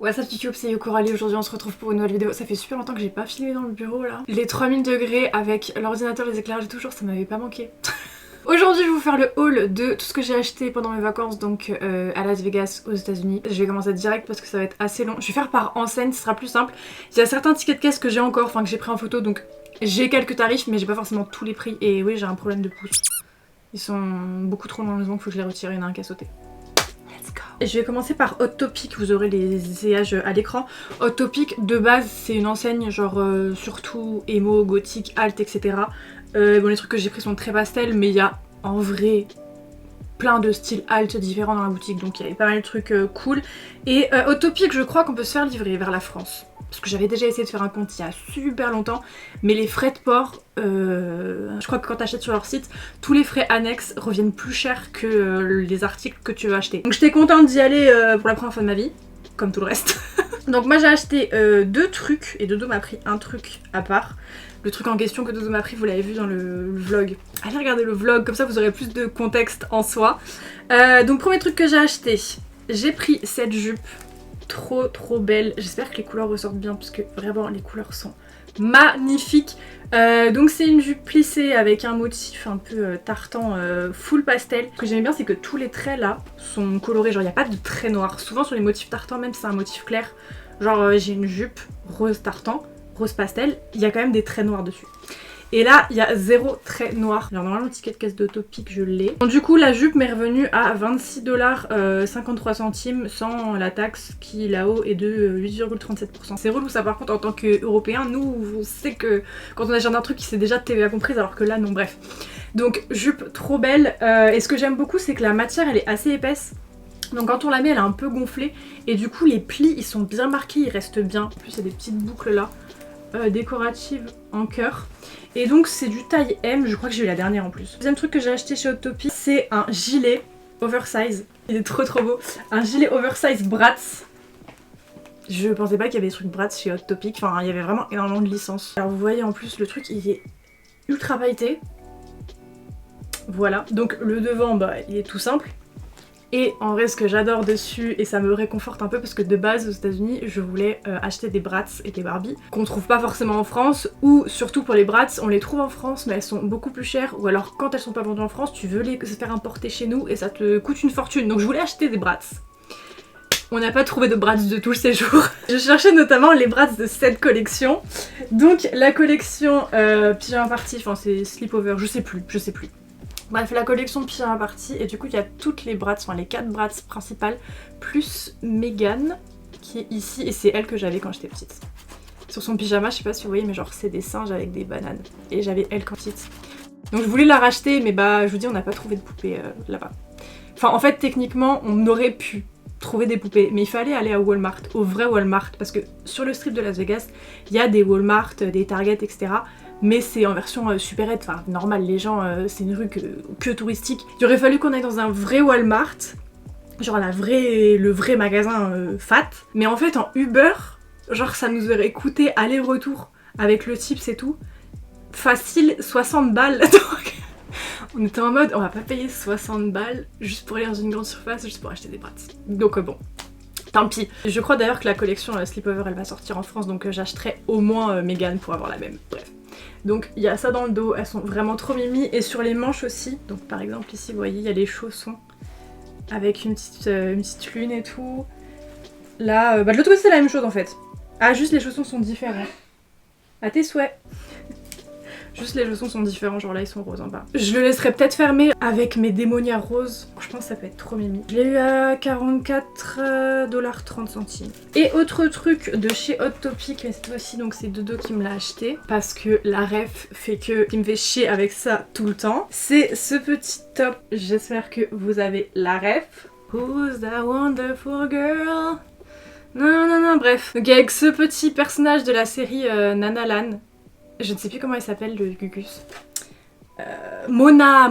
What's up YouTube, c'est Yo Coralie. Aujourd'hui on se retrouve pour une nouvelle vidéo. Ça fait super longtemps que j'ai pas filmé dans le bureau là. Les 3000 degrés avec l'ordinateur, les éclairages et toujours, ça m'avait pas manqué. Aujourd'hui je vais vous faire le haul de tout ce que j'ai acheté pendant mes vacances donc à Las Vegas aux États-Unis. Je vais commencer direct parce que ça va être assez long. Je vais faire par enseigne, ce sera plus simple. Il y a certains tickets de caisse que j'ai encore, enfin que j'ai pris en photo, donc j'ai quelques tarifs mais j'ai pas forcément tous les prix. Et oui, j'ai un problème de pouce. Ils sont beaucoup trop longs, donc faut que je les retire, il y en a un qui a sauté. Je vais commencer par Hot Topic, vous aurez les images à l'écran. Hot Topic de base c'est une enseigne genre surtout emo, gothique, alt, etc. Bon, les trucs que j'ai pris sont très pastel, mais il y a en vrai plein de styles alt différents dans la boutique, donc il y avait pas mal de trucs cool. Et Hot Topic, je crois qu'on peut se faire livrer vers la France. Parce que j'avais déjà essayé de faire un compte il y a super longtemps, mais les frais de port, je crois que quand t'achètes sur leur site, tous les frais annexes reviennent plus cher que les articles que tu veux acheter. Donc j'étais contente d'y aller pour la première fois de ma vie, comme tout le reste. Donc moi j'ai acheté deux trucs, et Dodo m'a pris un truc à part. Le truc en question que Dodo m'a pris, vous l'avez vu dans le vlog. Allez regarder le vlog, comme ça vous aurez plus de contexte en soi. Donc premier truc que j'ai acheté, j'ai pris cette jupe. Trop belle. J'espère que les couleurs ressortent bien parce que vraiment les couleurs sont magnifiques. Donc c'est une jupe plissée avec un motif un peu tartan full pastel. Ce que j'aime bien c'est que tous les traits là sont colorés, genre il n'y a pas de traits noirs. Souvent sur les motifs tartan, même si c'est un motif clair, genre j'ai une jupe rose tartan, rose pastel, il y a quand même des traits noirs dessus. Et là, il y a zéro trait noir. Alors normalement, le ticket de caisse de Topic, je l'ai. Donc du coup, la jupe m'est revenue à 26,53 $, sans la taxe qui là-haut est de 8,37%. C'est relou ça par contre en tant qu'Européen. Nous, on sait que quand on achète un truc, c'est déjà TVA comprise, alors que là, non, bref. Donc jupe trop belle. Et ce que j'aime beaucoup, c'est que la matière, elle est assez épaisse. Donc quand on la met, elle est un peu gonflée. Et du coup, les plis, ils sont bien marqués, ils restent bien. En plus, il y a des petites boucles là. Décorative en cœur. Et donc c'est du taille M, je crois que j'ai eu la dernière en plus. Deuxième truc que j'ai acheté chez Hot Topic, c'est un gilet oversize. Il est trop beau. Un gilet oversize Bratz. Je pensais pas qu'il y avait des trucs Bratz chez Hot Topic, enfin il y avait vraiment énormément de licences. Alors vous voyez en plus le truc il est ultra pailleté. Voilà, donc le devant bah il est tout simple. Et en vrai ce que j'adore dessus, et ça me réconforte un peu parce que de base aux États-Unis je voulais acheter des Bratz et des Barbie qu'on trouve pas forcément en France, ou surtout pour les Bratz on les trouve en France mais elles sont beaucoup plus chères, ou alors quand elles sont pas vendues en France tu veux les faire importer chez nous et ça te coûte une fortune. Donc je voulais acheter des Bratz. On n'a pas trouvé de Bratz de tout le séjour. Je cherchais notamment les Bratz de cette collection. Donc la collection Pyjama Party, enfin c'est Sleepover, je sais plus. Bref, la collection Pyjama Party, et du coup il y a toutes les Bratz, enfin les 4 Bratz principales, plus Megan qui est ici, et c'est elle que j'avais quand j'étais petite. Sur son pyjama, je sais pas si vous voyez, mais genre c'est des singes avec des bananes. Et j'avais elle quand petite. Donc je voulais la racheter, mais bah je vous dis on n'a pas trouvé de poupée là-bas. Enfin en fait techniquement on aurait pu trouver des poupées, mais il fallait aller à Walmart, au vrai Walmart, parce que sur le strip de Las Vegas, il y a des Walmart, des Target, etc. Mais c'est en version supérette, enfin normal, les gens, c'est une rue que touristique. Il aurait fallu qu'on aille dans un vrai Walmart, genre le vrai magasin fat. Mais en fait en Uber, genre ça nous aurait coûté aller-retour avec le tips et tout, facile 60 balles. Donc on était en mode on va pas payer 60 balles juste pour aller dans une grande surface, juste pour acheter des Bratz. Donc bon. Tant pis. Je crois d'ailleurs que la collection Sleepover elle va sortir en France, donc j'achèterai au moins Megan pour avoir la même. Bref. Donc il y a ça dans le dos, elles sont vraiment trop mimi, et sur les manches aussi. Donc par exemple ici vous voyez il y a les chaussons avec une petite lune et tout. Là, de l'autre côté c'est la même chose en fait. Ah juste les chaussons sont différents. À tes souhaits. Juste les chaussons sont différents, genre là ils sont roses en bas. Je le laisserai peut-être fermer avec mes démonias roses. Je pense que ça peut être trop mimi. Je l'ai eu à 44,30 $. Et autre truc de chez Hot Topic, mais cette fois-ci donc c'est Dodo qui me l'a acheté. Parce que la ref fait que il me fait chier avec ça tout le temps. C'est ce petit top, j'espère que vous avez la ref. Who's that wonderful girl? Non, bref. Donc avec ce petit personnage de la série Nana Lan. Je ne sais plus comment il s'appelle le Gugus. Mona,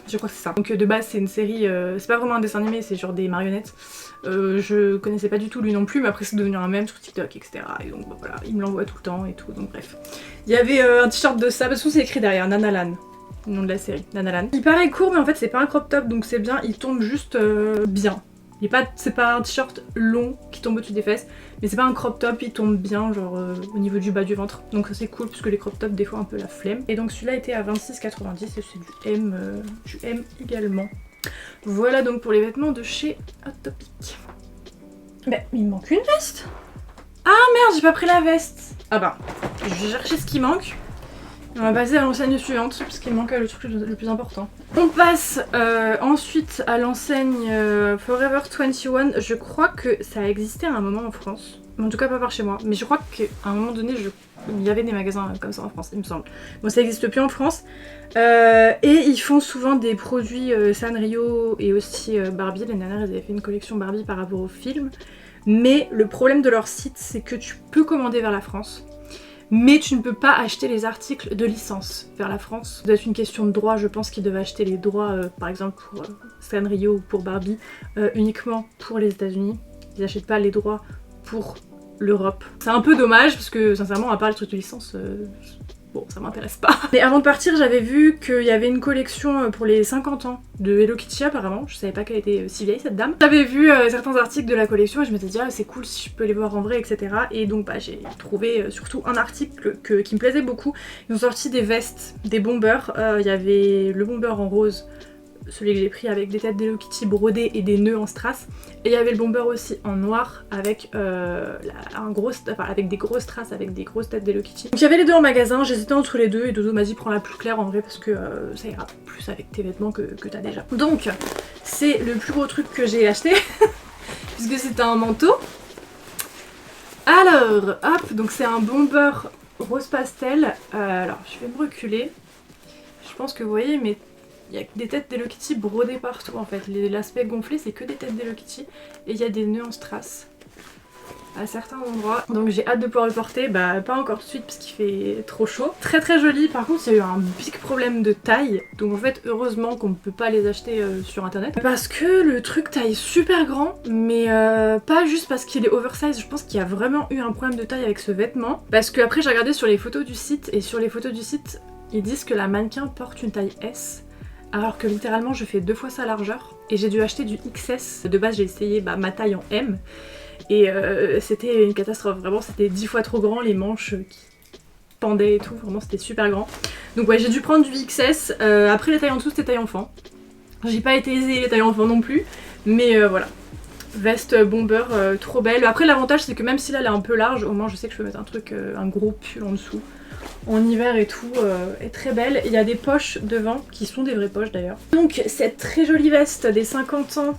je crois que c'est ça. Donc de base c'est une série, c'est pas vraiment un dessin animé, c'est genre des marionnettes. Je connaissais pas du tout lui non plus, mais après c'est devenu un mème sur TikTok, etc. Et donc bah, voilà, il me l'envoie tout le temps et tout, donc bref. Il y avait un t-shirt de ça, parce que c'est écrit derrière, Nana Lan. Le nom de la série, Nana Lan. Il paraît court mais en fait c'est pas un crop top, donc c'est bien, il tombe juste bien. C'est pas un t-shirt long qui tombe au-dessus des fesses, mais c'est pas un crop top, il tombe bien genre au niveau du bas du ventre. Donc ça c'est cool parce que les crop tops des fois un peu la flemme. Et donc celui-là était à 26,90 et c'est du M également. Voilà donc pour les vêtements de chez Hot Topic. Bah il me manque une veste. Ah merde, j'ai pas pris la veste. Ah bah, je vais chercher ce qui manque. On va passer à l'enseigne suivante, parce qu'il manque le truc le plus important. On passe ensuite à l'enseigne Forever 21. Je crois que ça a existé à un moment en France. En tout cas pas par chez moi. Mais je crois qu'à un moment donné, il y avait des magasins comme ça en France, il me semble. Bon, ça n'existe plus en France. Et ils font souvent des produits Sanrio et aussi Barbie. L'année dernière, ils avaient fait une collection Barbie par rapport au film. Mais le problème de leur site, c'est que tu peux commander vers la France. Mais tu ne peux pas acheter les articles de licence vers la France. Ça doit être une question de droit, je pense qu'ils devaient acheter les droits, par exemple pour Sanrio ou pour Barbie, uniquement pour les États-Unis. Ils n'achètent pas les droits pour l'Europe. C'est un peu dommage parce que sincèrement, à part les trucs de licence, bon, ça m'intéresse pas. Mais avant de partir, j'avais vu qu'il y avait une collection pour les 50 ans de Hello Kitty apparemment. Je savais pas qu'elle était si vieille cette dame. J'avais vu certains articles de la collection et je m'étais dit ah c'est cool si je peux les voir en vrai, etc. Et donc bah, j'ai trouvé surtout un article qui me plaisait beaucoup. Ils ont sorti des vestes, des bombers. Il y avait le bomber en rose, celui que j'ai pris avec des têtes d'Hello Kitty brodées et des nœuds en strass. Et il y avait le bomber aussi en noir avec, avec des grosses strass, avec des grosses têtes d'Hello Kitty. Donc il y avait les deux en magasin, j'hésitais entre les deux et Dodo m'a dit prends la plus claire en vrai parce que ça ira plus avec tes vêtements que t'as déjà. Donc c'est le plus gros truc que j'ai acheté puisque c'est un manteau. Alors hop, donc c'est un bomber rose pastel. Alors je vais me reculer. Je pense que vous voyez mais il y a des têtes d'Hello Kitty brodées partout en fait. L'aspect gonflé c'est que des têtes d'Hello Kitty et il y a des nœuds en strass à certains endroits. Donc j'ai hâte de pouvoir le porter, bah pas encore tout de suite parce qu'il fait trop chaud. Très très joli, par contre il y a eu un big problème de taille. Donc en fait heureusement qu'on ne peut pas les acheter sur internet. Parce que le truc taille super grand, mais pas juste parce qu'il est oversize. Je pense qu'il y a vraiment eu un problème de taille avec ce vêtement. Parce que après j'ai regardé sur les photos du site et sur les photos du site ils disent que la mannequin porte une taille S. Alors que littéralement je fais 2 fois sa largeur et j'ai dû acheter du XS. De base j'ai essayé ma taille en M et c'était une catastrophe, vraiment c'était 10 fois trop grand, les manches qui pendaient et tout, vraiment c'était super grand. Donc ouais j'ai dû prendre du XS, après les tailles en dessous c'était taille enfant. J'ai pas été aisée les tailles enfant non plus, mais voilà. Veste bomber trop belle. Après l'avantage c'est que même si là elle est un peu large, au moins je sais que je peux mettre un truc, un gros pull en dessous. En hiver et tout, est très belle. Il y a des poches devant, qui sont des vraies poches d'ailleurs. Donc cette très jolie veste des 50 ans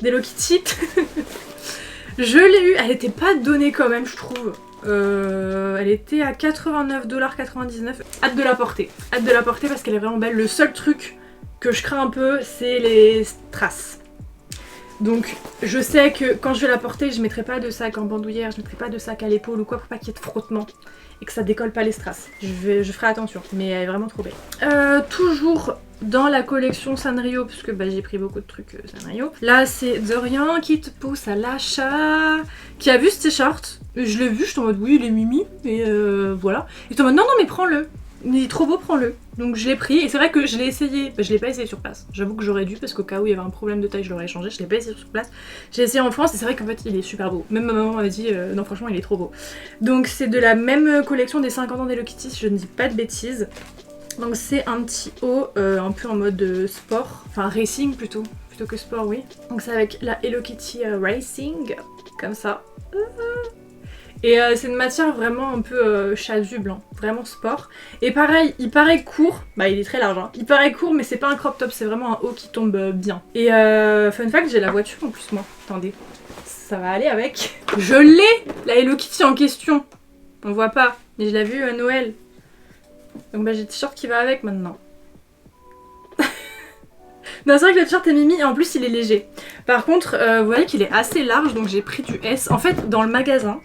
d'Hello Kitty, je l'ai eue, elle était pas donnée quand même je trouve. Elle était à 89,99$. Hâte de la porter parce qu'elle est vraiment belle. Le seul truc que je crains un peu c'est les strass. Donc je sais que quand je vais la porter je mettrai pas de sac en bandoulière, je mettrai pas de sac à l'épaule ou quoi pour pas qu'il y ait de frottement et que ça décolle pas les strass. Je ferai attention, mais elle est vraiment trop belle. Toujours dans la collection Sanrio, puisque bah, j'ai pris beaucoup de trucs Sanrio. Là c'est Dorian qui te pousse à l'achat, qui a vu ce t-shirt. Je l'ai vu, je suis en mode oui il est mimi, et voilà. Il est en mode non mais prends-le. Il est trop beau, prends-le. Donc je l'ai pris et c'est vrai que je l'ai essayé, bah, je l'ai pas essayé sur place. J'avoue que j'aurais dû parce qu'au cas où il y avait un problème de taille je l'aurais changé, je l'ai pas essayé sur place. J'ai essayé en France et c'est vrai qu'en fait il est super beau. Même ma maman m'a dit non franchement il est trop beau. Donc c'est de la même collection des 50 ans d'Hello Kitty si je ne dis pas de bêtises. Donc c'est un petit haut un peu en mode sport, enfin racing plutôt que sport oui. Donc c'est avec la Hello Kitty Racing, comme ça. Et c'est une matière vraiment un peu chasuble, hein, vraiment sport. Et pareil, il paraît court, bah il est très large, hein. Il paraît court mais c'est pas un crop top, c'est vraiment un haut qui tombe bien. Et fun fact, j'ai la voiture en plus moi, attendez, ça va aller avec. Je l'ai, la Hello Kitty en question, on voit pas, mais je l'ai vue à Noël. Donc bah j'ai le t-shirt qui va avec maintenant. Non c'est vrai que le t-shirt est mimi et en plus il est léger. Par contre, vous voyez qu'il est assez large donc j'ai pris du S. En fait dans le magasin,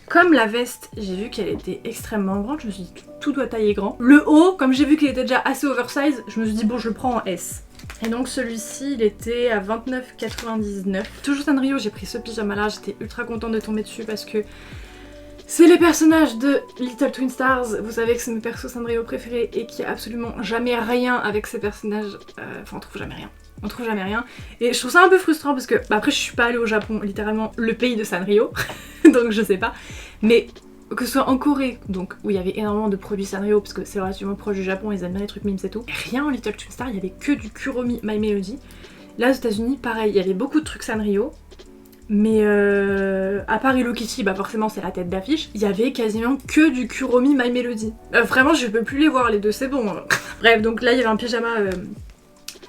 comme la veste, j'ai vu qu'elle était extrêmement grande, je me suis dit tout doit tailler grand. Le haut, comme j'ai vu qu'il était déjà assez oversize, je me suis dit bon je le prends en S. Et donc celui-ci il était à 29,99. Toujours Sanrio, j'ai pris ce pyjama là, j'étais ultra contente de tomber dessus parce que c'est les personnages de Little Twin Stars. Vous savez que c'est mes persos Sanrio préférés et qu'il n'y a absolument jamais rien avec ces personnages. Enfin on trouve jamais rien. On trouve jamais rien. Et je trouve ça un peu frustrant parce que, bah après je suis pas allée au Japon, littéralement le pays de Sanrio, donc je sais pas. Mais que ce soit en Corée, donc où il y avait énormément de produits Sanrio parce que c'est relativement proche du Japon, ils aiment bien les trucs mimes et tout. Rien en Little Twin Star, il y avait que du Kuromi My Melody. Là aux États-Unis, pareil, il y avait beaucoup de trucs Sanrio. Mais à part Hello Kitty, bah forcément c'est la tête d'affiche, il y avait quasiment que du Kuromi My Melody. Vraiment je peux plus les voir les deux, c'est bon. Bref, donc là il y avait un pyjama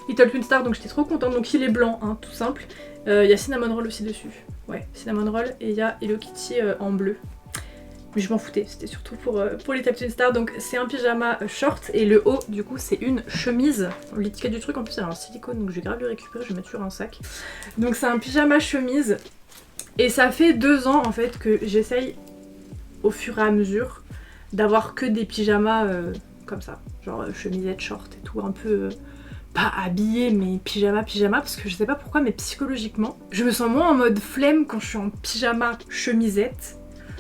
Little Twin Star, donc j'étais trop contente, donc il est blanc, hein, tout simple. Il y a Cinnamon Roll aussi dessus, ouais, Cinnamon Roll, et il y a Hello Kitty en bleu. Mais je m'en foutais, c'était surtout pour Little Twin Star, donc c'est un pyjama short, et le haut du coup c'est une chemise. L'étiquette du truc en plus elle a un silicone, donc je vais grave le récupérer, je vais mettre sur un sac. Donc c'est un pyjama chemise, et ça fait 2 ans en fait que j'essaye au fur et à mesure d'avoir que des pyjamas comme ça, genre chemisette short et tout, un peu... pas habillée mais pyjama parce que je sais pas pourquoi mais psychologiquement je me sens moins en mode flemme quand je suis en pyjama chemisette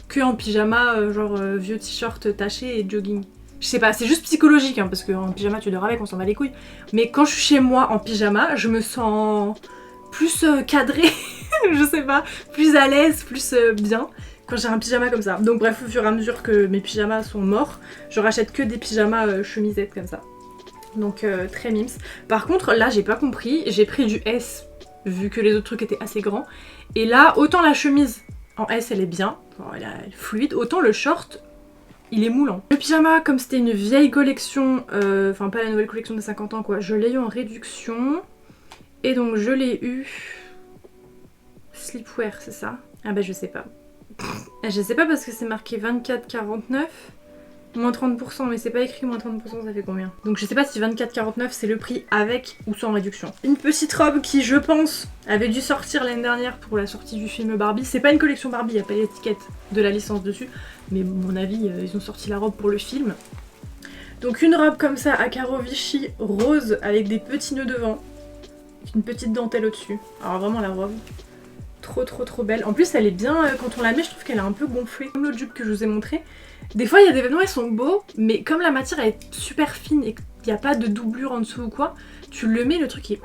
que en pyjama genre vieux t-shirt taché et jogging. Je sais pas, c'est juste psychologique hein, parce qu'en pyjama tu dors avec, on s'en bat les couilles. Mais quand je suis chez moi en pyjama, je me sens plus cadrée, je sais pas, plus à l'aise, plus bien quand j'ai un pyjama comme ça. Donc bref, au fur et à mesure que mes pyjamas sont morts, je rachète que des pyjamas chemisettes comme ça. Donc très mims. Par contre là j'ai pas compris, j'ai pris du S vu que les autres trucs étaient assez grands. Et là autant la chemise en S elle est bien, elle est fluide, autant le short il est moulant. Le pyjama comme c'était une vieille collection, enfin pas la nouvelle collection des 50 ans quoi, je l'ai eu en réduction. Et donc je l'ai eu... Sleepwear c'est ça? Ah bah je sais pas. Je sais pas parce que c'est marqué 24,49. Moins 30%, mais c'est pas écrit moins 30%, ça fait combien? Donc je sais pas si 24,49 c'est le prix avec ou sans réduction. Une petite robe qui, je pense, avait dû sortir l'année dernière pour la sortie du film Barbie. C'est pas une collection Barbie, y a pas l'étiquette de la licence dessus. Mais à mon avis, ils ont sorti la robe pour le film. Donc une robe comme ça à carreaux Vichy rose avec des petits nœuds devant. Avec une petite dentelle au-dessus. Alors vraiment la robe. Trop belle. En plus elle est bien, quand on la met je trouve qu'elle est un peu gonflée. Comme l'autre jupe que je vous ai montré. Des fois il y a des vêtements ils sont beaux mais comme la matière elle est super fine et qu'il n'y a pas de doublure en dessous ou quoi, tu le mets le truc est...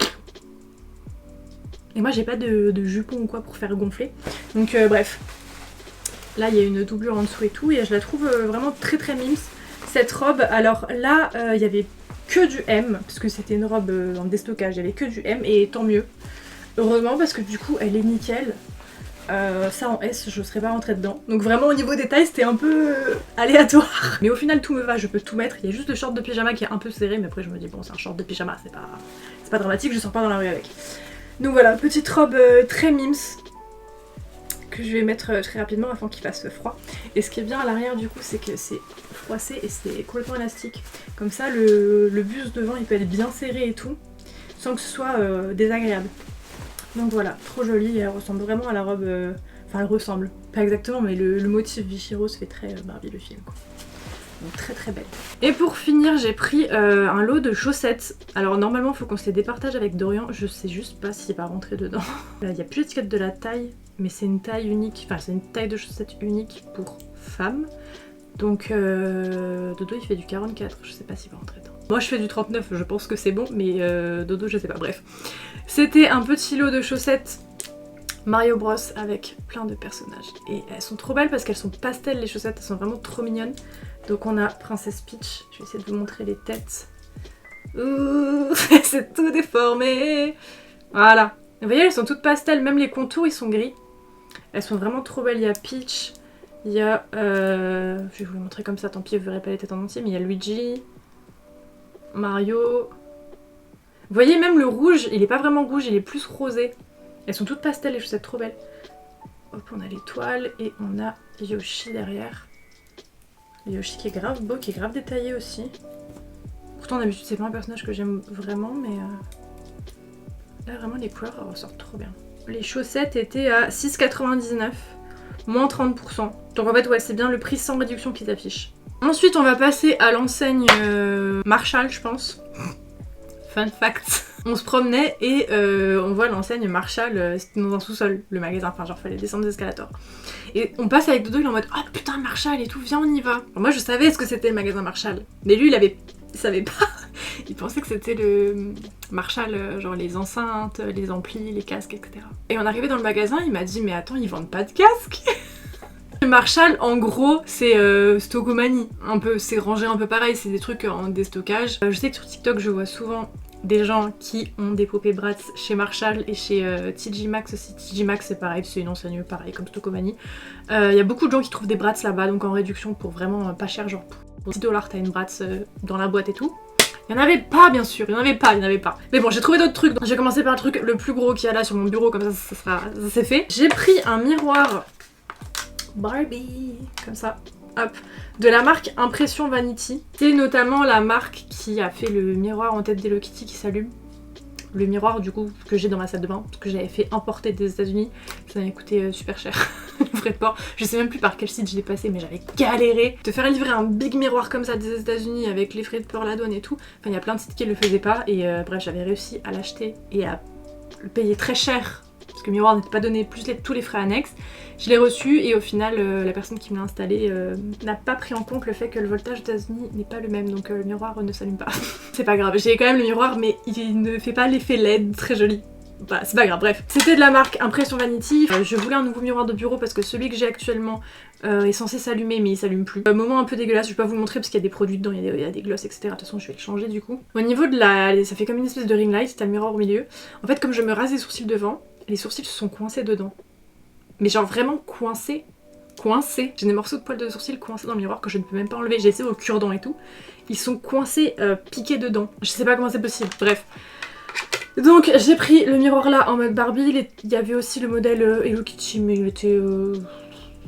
Et moi j'ai pas de jupon ou quoi pour faire gonfler. Donc bref. Là il y a une doublure en dessous et tout et je la trouve vraiment très mims cette robe. Alors là il y avait que du M parce que c'était une robe en déstockage, il y avait que du M et tant mieux. Heureusement parce que du coup elle est nickel. Ça en S je serais pas rentrée dedans. Donc vraiment au niveau des tailles c'était un peu aléatoire. Mais au final tout me va, je peux tout mettre. Il y a juste le short de pyjama qui est un peu serré mais après je me dis bon c'est un short de pyjama, c'est pas dramatique, je sors pas dans la rue avec. Donc voilà, petite robe très mims que je vais mettre très rapidement afin qu'il fasse froid. Et ce qui est bien à l'arrière du coup c'est que c'est froissé et c'est complètement élastique. Comme ça le buste devant il peut être bien serré et tout sans que ce soit désagréable. Donc voilà, trop jolie, elle ressemble vraiment à la robe, enfin elle ressemble, pas exactement mais le motif Vichy rose fait très Barbie le film quoi. Donc très belle. Et pour finir j'ai pris un lot de chaussettes. Alors normalement il faut qu'on se les départage avec Dorian, je sais juste pas s'il va rentrer dedans. Là il n'y a plus l'étiquette de la taille, mais c'est une taille unique, enfin c'est une taille de chaussettes unique pour femmes. Donc Dodo il fait du 44, je sais pas s'il va rentrer dedans. Moi je fais du 39, je pense que c'est bon, mais Dodo je sais pas, bref. C'était un petit lot de chaussettes Mario Bros avec plein de personnages. Et elles sont trop belles parce qu'elles sont pastel les chaussettes, elles sont vraiment trop mignonnes. Donc on a Princess Peach, je vais essayer de vous montrer les têtes. Ouh, c'est tout déformé. Voilà. Vous voyez elles sont toutes pastel, même les contours ils sont gris. Elles sont vraiment trop belles, il y a Peach. Il y a, je vais vous le montrer comme ça, tant pis vous verrez pas les têtes en entier, mais il y a Luigi, Mario. Vous voyez même le rouge, il est pas vraiment rouge, il est plus rosé. Elles sont toutes pastel les chaussettes, trop belles. Hop, on a l'étoile et on a Yoshi derrière. Yoshi qui est grave beau, qui est grave détaillé aussi. Pourtant d'habitude c'est pas un personnage que j'aime vraiment, mais là vraiment les couleurs ressortent trop bien. Les chaussettes étaient à 6,99. Moins 30%. Donc en fait ouais c'est bien le prix sans réduction qu'ils affichent. Ensuite on va passer à l'enseigne Marshall je pense. Fun fact. On se promenait et on voit l'enseigne Marshall, c'était dans un sous-sol le magasin, enfin genre fallait descendre des escalators. Et on passe avec Dodo, il est en mode oh putain Marshall et tout, viens on y va. Alors, moi je savais ce que c'était le magasin Marshall. Mais lui il savait pas. Ils pensaient que c'était le Marshall, genre les enceintes, les amplis, les casques, etc. Et on arrivait dans le magasin, il m'a dit mais attends, ils vendent pas de casques. Le Marshall, en gros, c'est Stockomanie. Un peu, c'est rangé un peu pareil, c'est des trucs en déstockage. Je sais que sur TikTok, je vois souvent des gens qui ont des poupées Bratz chez Marshall et chez TJ Maxx aussi. TJ Maxx, c'est pareil, c'est une enseigne pareil comme Stockomanie. Il y a beaucoup de gens qui trouvent des Bratz là-bas, donc en réduction pour vraiment pas cher, genre pour 10 $, t'as une Bratz dans la boîte et tout. Il n'y en avait pas, bien sûr, il n'y en avait pas. Mais bon, j'ai trouvé d'autres trucs. J'ai commencé par le truc le plus gros qu'il y a là sur mon bureau, comme ça c'est fait. J'ai pris un miroir Barbie, comme ça, hop, de la marque Impression Vanity. C'est notamment la marque qui a fait le miroir en tête d'Hello Kitty qui s'allume. Le miroir du coup que j'ai dans ma salle de bain, parce que j'avais fait importer des États-Unis, ça m'avait coûté super cher, le frais de port. Je sais même plus par quel site je l'ai passé, mais j'avais galéré. Te faire livrer un big miroir comme ça des États-Unis avec les frais de port, la douane et tout, enfin il y a plein de sites qui le faisaient pas, et bref j'avais réussi à l'acheter et à le payer très cher, parce que le miroir n'était pas donné, plus tous les frais annexes. Je l'ai reçu et au final la personne qui me l'a installé n'a pas pris en compte le fait que le voltage aux États-Unis n'est pas le même, donc le miroir ne s'allume pas. C'est pas grave, j'ai quand même le miroir mais il ne fait pas l'effet LED très joli. Bah c'est pas grave, bref. C'était de la marque Impression Vanity. Je voulais un nouveau miroir de bureau parce que celui que j'ai actuellement est censé s'allumer mais il s'allume plus. Moment un peu dégueulasse, je vais pas vous le montrer parce qu'il y a des produits dedans, il y a des glosses etc. De toute façon je vais le changer du coup. Au niveau de ça fait comme une espèce de ring light, t'as le miroir au milieu. En fait comme je me rase les sourcils devant, les sourcils se sont coincés dedans. Mais genre vraiment coincés. J'ai des morceaux de poils de sourcils coincés dans le miroir que je ne peux même pas enlever. J'ai essayé au cure-dent et tout. Ils sont coincés, piqués dedans. Je sais pas comment c'est possible. Bref. Donc j'ai pris le miroir là en mode Barbie. Il y avait aussi le modèle Hello Kitty, mais il était...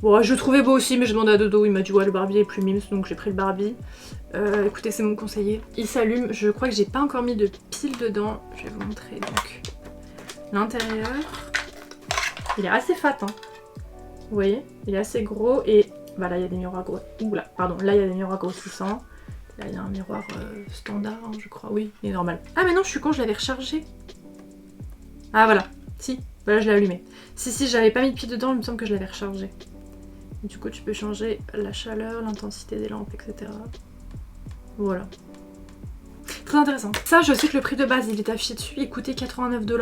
Bon, je le trouvais beau aussi, mais je demandais à Dodo. Il m'a dit ouais le Barbie est plus mimes, donc j'ai pris le Barbie. Écoutez, c'est mon conseiller. Il s'allume. Je crois que j'ai pas encore mis de pile dedans. Je vais vous montrer donc l'intérieur. Il est assez fat, hein. Vous voyez, il est assez gros et bah là il y a des miroirs gros. Oula, pardon, là il y a des miroirs grossissants. Là il y a un miroir standard, hein, je crois. Oui, il est normal. Ah mais non, je suis con, je l'avais rechargé. Ah voilà, si, voilà, je l'ai allumé. Si, j'avais pas mis de pied dedans, il me semble que je l'avais rechargé. Et du coup, tu peux changer la chaleur, l'intensité des lampes, etc. Voilà. Très intéressant. Ça, je sais que le prix de base, il est affiché dessus, il coûtait 89 $.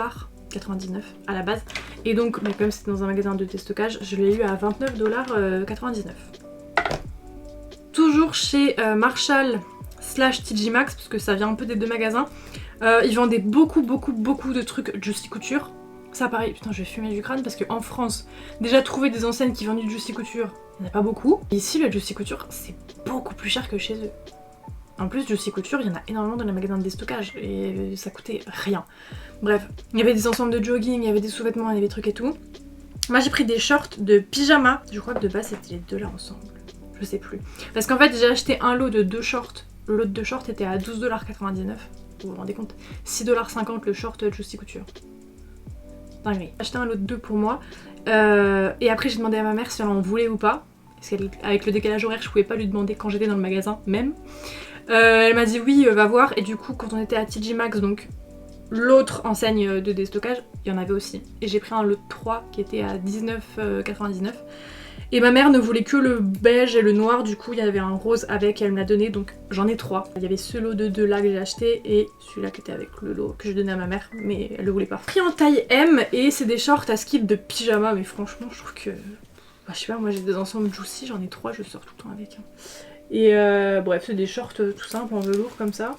99 à la base et donc bah, comme c'était dans un magasin de déstockage je l'ai eu à 29,99 $. Toujours chez Marshall / TJ Maxx parce que ça vient un peu des deux magasins. Ils vendaient beaucoup de trucs Juicy Couture. Ça pareil, putain je vais fumer du crâne parce qu'en France déjà trouver des enseignes qui vendent du Juicy Couture il n'y en a pas beaucoup. Et ici le Juicy Couture c'est beaucoup plus cher que chez eux. En plus, Juicy Couture, il y en a énormément dans les magasins de déstockage et ça coûtait rien. Bref, il y avait des ensembles de jogging, il y avait des sous-vêtements, il y avait des trucs et tout. Moi, j'ai pris des shorts de pyjama. Je crois que de base, c'était les deux là ensemble. Je sais plus. Parce qu'en fait, j'ai acheté un lot de 2 shorts. Le lot de 2 shorts était à 12,99 $. Vous vous rendez compte? 6,50 $ le short Juicy Couture. Dingue. J'ai acheté un lot de 2 pour moi. Et après, j'ai demandé à ma mère si elle en voulait ou pas. Parce qu'avec le décalage horaire, je pouvais pas lui demander quand j'étais dans le magasin même. Elle m'a dit oui, va voir. Et du coup, quand on était à TJ Maxx, donc l'autre enseigne de déstockage, il y en avait aussi. Et j'ai pris un lot de 3 qui était à 19,99 $. Et ma mère ne voulait que le beige et le noir, du coup il y avait un rose avec, elle me l'a donné, donc j'en ai 3. Il y avait ce lot de 2 là que j'ai acheté et celui-là qui était avec le lot que je donnais à ma mère, mais elle le voulait pas. Pris en taille M et c'est des shorts à skip de pyjama, mais franchement je trouve que... Bah, je sais pas, moi j'ai des ensembles Juicy, j'en ai 3, je sors tout le temps avec. Et bref, c'est des shorts tout simples en velours comme ça.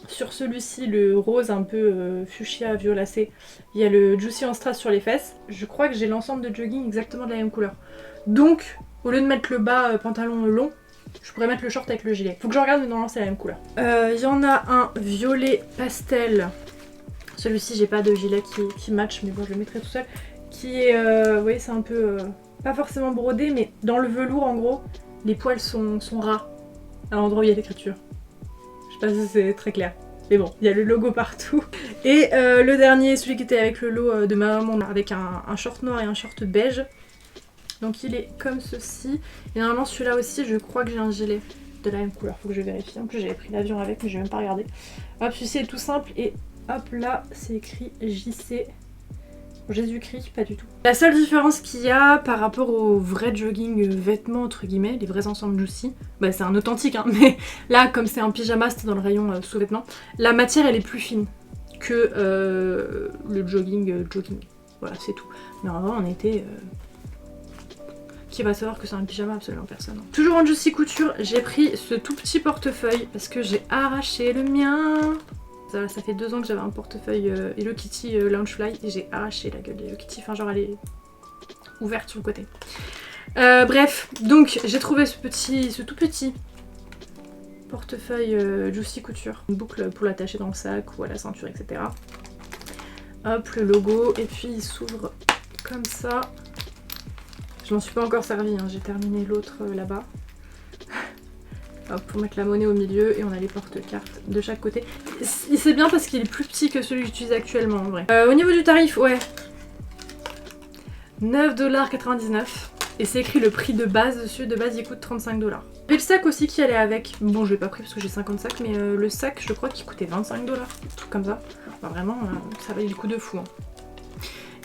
Sur celui-ci, le rose un peu fuchsia violacé, il y a le Juicy en strass sur les fesses. Je crois que j'ai l'ensemble de jogging exactement de la même couleur. Donc, au lieu de mettre le bas pantalon long, je pourrais mettre le short avec le gilet. Faut que je regarde, mais normalement c'est la même couleur. Il y en a un violet pastel. Celui-ci, j'ai pas de gilet qui match, mais bon, je le mettrai tout seul. Qui est, vous voyez, c'est un peu, pas forcément brodé, mais dans le velours en gros, les poils sont ras à l'endroit où il y a l'écriture. Je sais pas si c'est très clair. Mais bon, il y a le logo partout. Et le dernier, celui qui était avec le lot de ma maman, avec un short noir et un short beige. Donc il est comme ceci. Et normalement celui-là aussi, je crois que j'ai un gilet de la même couleur. Faut que je vérifie. En plus j'avais pris l'avion avec, mais je vais même pas regarder. Hop, celui-ci est tout simple. Et hop là, c'est écrit JC Jésus-Christ, pas du tout. La seule différence qu'il y a par rapport aux vrais jogging vêtements entre guillemets, les vrais ensembles Juicy, bah c'est un authentique hein, mais là comme c'est un pyjama, c'était dans le rayon sous-vêtements, la matière elle est plus fine que le jogging. Voilà c'est tout. Mais en vrai on était... Qui va savoir que c'est un pyjama, absolument personne. Toujours en Juicy Couture, j'ai pris ce tout petit portefeuille parce que j'ai arraché le mien. Ça fait 2 ans que j'avais un portefeuille Hello Kitty Loungefly et j'ai arraché la gueule de Hello Kitty, enfin genre elle est ouverte sur le côté. Bref, donc j'ai trouvé ce tout petit portefeuille Juicy Couture. Une boucle pour l'attacher dans le sac ou à la ceinture, etc. Hop, le logo, et puis il s'ouvre comme ça. Je m'en suis pas encore servi, hein. J'ai terminé l'autre là-bas. Hop, pour mettre la monnaie au milieu et on a les porte-cartes de chaque côté. C'est bien parce qu'il est plus petit que celui que j'utilise actuellement en vrai. Au niveau du tarif, ouais. 9,99$. Et c'est écrit le prix de base dessus. De base il coûte 35$. Et le sac aussi qui allait avec. Bon je l'ai pas pris parce que j'ai 50 sacs mais le sac je crois qu'il coûtait 25$. Un truc comme ça. Enfin, vraiment ça valait le coup de fou. Hein.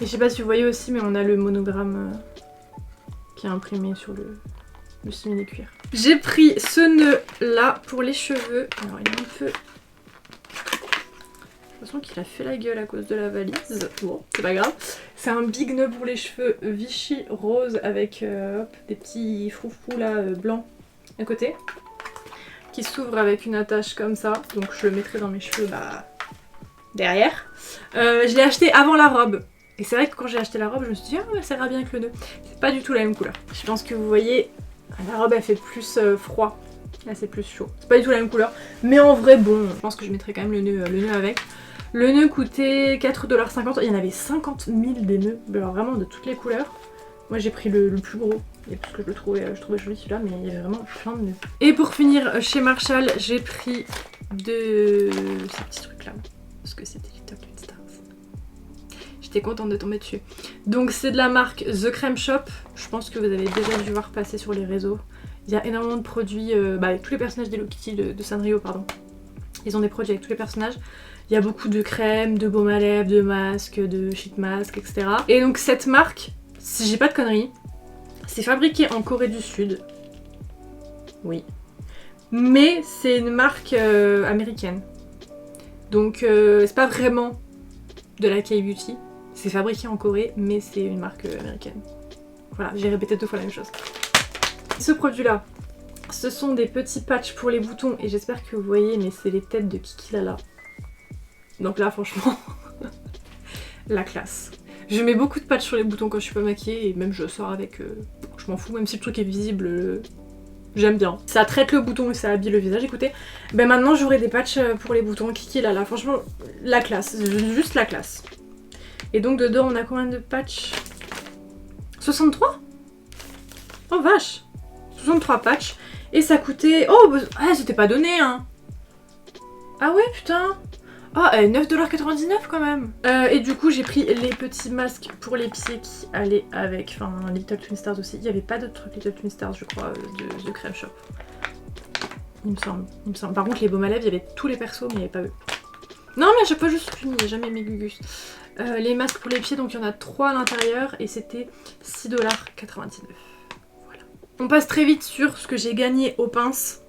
Et je sais pas si vous voyez aussi mais on a le monogramme qui est imprimé sur le simili cuir. J'ai pris ce nœud là pour les cheveux. Alors il est un peu... J'ai l'impression qu'il a fait la gueule à cause de la valise. Bon, c'est pas grave. C'est un big nœud pour les cheveux Vichy rose avec hop, des petits froufrous là blancs à côté. Qui s'ouvre avec une attache comme ça. Donc je le mettrai dans mes cheveux derrière. Je l'ai acheté avant la robe. Et c'est vrai que quand j'ai acheté la robe, je me suis dit ah ça ira bien avec le nœud. C'est pas du tout la même couleur. Je pense que vous voyez... La robe elle fait plus froid, là c'est plus chaud. C'est pas du tout la même couleur, mais en vrai bon, je pense que je mettrai quand même le nœud avec. Le nœud coûtait 4,50$, il y en avait 50 000 des nœuds, alors vraiment de toutes les couleurs. Moi j'ai pris le plus gros, et parce que je trouvais joli celui-là, mais il y avait vraiment plein de nœuds. Et pour finir, chez Marshall, j'ai pris ces petits trucs là, parce que c'était Little Twin Stars. J'étais contente de tomber dessus. Donc c'est de la marque The Crème Shop. Je pense que vous avez déjà dû voir passer sur les réseaux. Il y a énormément de produits avec tous les personnages d'Hello Kitty, de Sanrio pardon. Ils ont des produits avec tous les personnages. Il y a beaucoup de crèmes, de baumes à lèvres, de masques, de sheet masks, etc. Et donc cette marque, si j'ai pas de conneries, c'est fabriqué en Corée du Sud. Oui. Mais c'est une marque américaine. Donc c'est pas vraiment de la K-Beauty. C'est fabriqué en Corée, mais c'est une marque américaine. Voilà, j'ai répété 2 fois la même chose. Ce produit-là, ce sont des petits patchs pour les boutons, et j'espère que vous voyez, mais c'est les têtes de Kiki Lala. Donc là, franchement, la classe. Je mets beaucoup de patchs sur les boutons quand je suis pas maquillée, et même je sors avec... je m'en fous, même si le truc est visible, j'aime bien. Ça traite le bouton et ça habille le visage, écoutez. Ben maintenant, j'aurai des patchs pour les boutons Kiki Lala. Franchement, la classe, juste la classe. Et donc dedans on a combien de patchs? 63? Oh vache! 63 patchs. Et ça coûtait... Oh bah, c'était pas donné hein! Ah ouais putain! Ah 9,99$ quand même! Et du coup j'ai pris les petits masques pour les pieds qui allaient avec... Enfin Little Twin Stars aussi. Il n'y avait pas d'autres trucs Little Twin Stars je crois de The Crème Shop. Il me semble. Par contre les baumes à lèvres il y avait tous les persos mais il n'y avait pas eux. Non mais à chaque fois je suis il n'y a jamais mes gugus. Les masques pour les pieds, donc il y en a 3 à l'intérieur et c'était 6,99$. Voilà. On passe très vite sur ce que j'ai gagné aux pinces.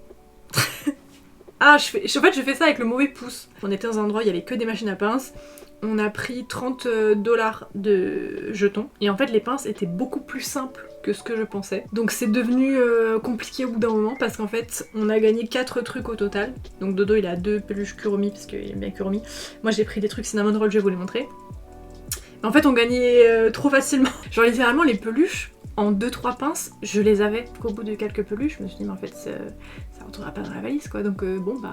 Ah, en fait je fais ça avec le mauvais pouce. On était dans un endroit où il n'y avait que des machines à pinces. On a pris 30$ de jetons. Et en fait les pinces étaient beaucoup plus simples que ce que je pensais. Donc c'est devenu compliqué au bout d'un moment parce qu'en fait on a gagné 4 trucs au total. Donc Dodo il a 2 peluches Kuromi parce qu'il aime bien Kuromi. Moi j'ai pris des trucs cinnamon roll, je vais vous les montrer. En fait on gagnait trop facilement. Genre littéralement les peluches, en 2-3 pinces, je les avais qu'au bout de quelques peluches. Je me suis dit mais en fait ça retournera pas dans la valise quoi. Donc bon bah...